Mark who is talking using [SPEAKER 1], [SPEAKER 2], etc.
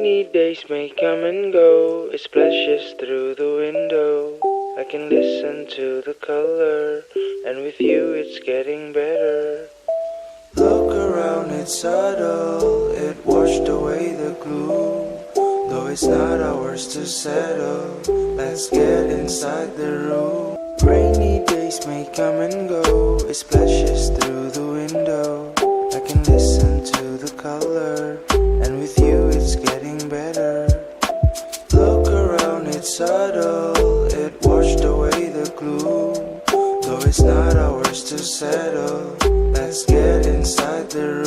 [SPEAKER 1] Rainy days may come and go, it splashes through the window. I can listen to the color, and with you it's getting better. Look around, it's subtle, it washed away the gloom. Though it's not ours to settle, let's get inside the room. Rainy days may come and go, it splashes through the window. I can listen to the color, and with you it's getting better. Look around, it's subtle, it washed away the gloom. Though it's not ours to settle, let's get inside the room.